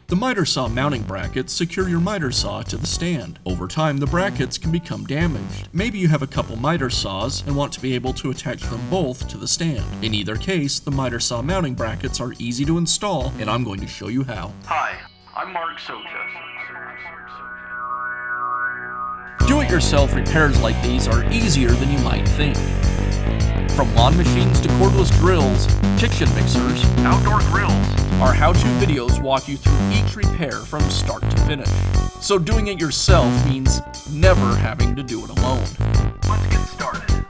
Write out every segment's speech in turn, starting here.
The miter saw mounting brackets secure your miter saw to the stand. Over time, the brackets can become damaged. Maybe you have a couple miter saws and want to be able to attach them both to the stand. In either case, the miter saw mounting brackets are easy to install, and I'm going to show you how. Hi, I'm Mark Socha. Do-it-yourself repairs like these are easier than you might think. From lawn machines to cordless drills, kitchen mixers, Outdoor grills. our how-to videos walk you through each repair from start to finish. So doing it yourself means never having to do it alone. Let's get started.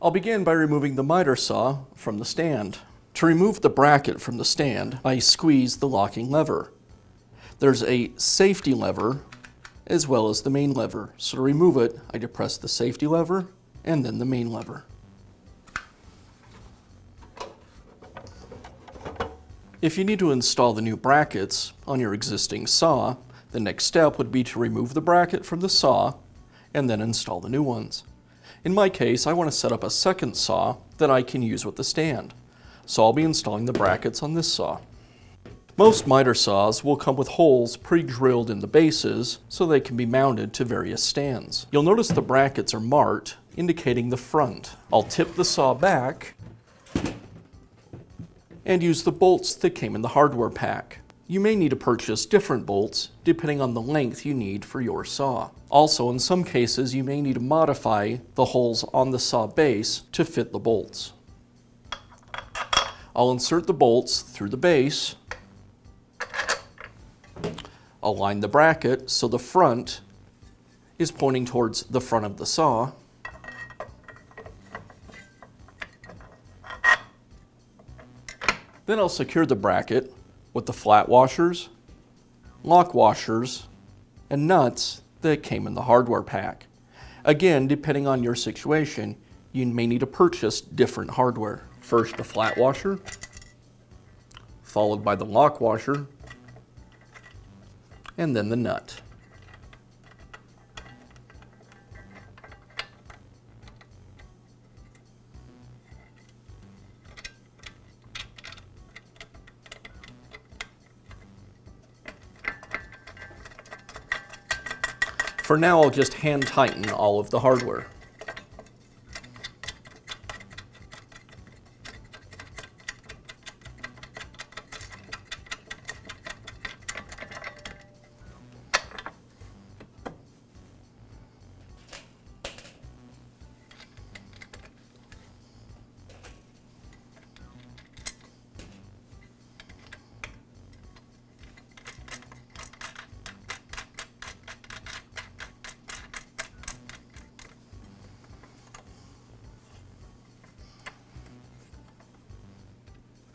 I'll begin by removing the miter saw from the stand. To remove the bracket from the stand, I squeeze the locking lever. There's a safety lever as well as the main lever. So to remove it, I depress the safety lever and then the main lever. If you need to install the new brackets on your existing saw, the next step would be to remove the bracket from the saw and then install the new ones. In my case, I want to set up a second saw that I can use with the stand. So I'll be installing the brackets on this saw. Most miter saws will come with holes pre-drilled in the bases so they can be mounted to various stands. You'll notice the brackets are marked, indicating the front. I'll tip the saw back and use the bolts that came in the hardware pack. You may need to purchase different bolts depending on the length you need for your saw. Also, in some cases, you may need to modify the holes on the saw base to fit the bolts. I'll insert the bolts through the base, align the bracket so the front is pointing towards the front of the saw, then I'll secure the bracket with the flat washers, lock washers, and nuts that came in the hardware pack. Again, depending on your situation, you may need to purchase different hardware. First the flat washer, followed by the lock washer, and then the nut. For now, I'll just hand tighten all of the hardware.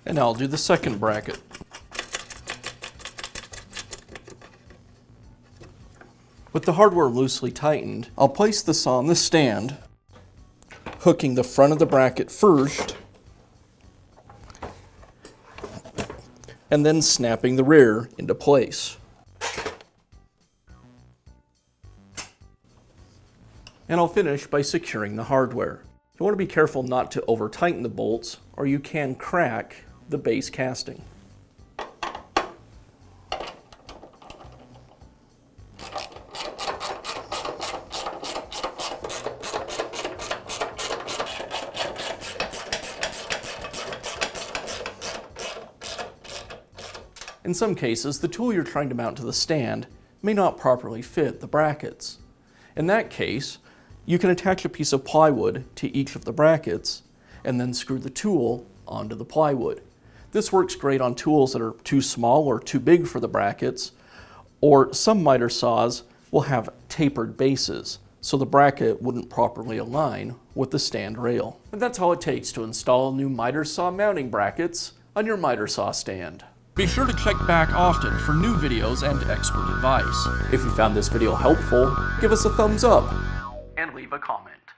And now I'll do the second bracket. With the hardware loosely tightened, I'll place the saw on the stand, hooking the front of the bracket first, and then snapping the rear into place. And I'll finish by securing the hardware. You want to be careful not to over-tighten the bolts, or you can crack the base casting. In some cases, the tool you're trying to mount to the stand may not properly fit the brackets. In that case, you can attach a piece of plywood to each of the brackets and then screw the tool onto the plywood. This works great on tools that are too small or too big for the brackets, or some miter saws will have tapered bases, so the bracket wouldn't properly align with the stand rail. And that's all it takes to install new miter saw mounting brackets on your miter saw stand. Be sure to check back often for new videos and expert advice. If you found this video helpful, give us a thumbs up And leave a comment.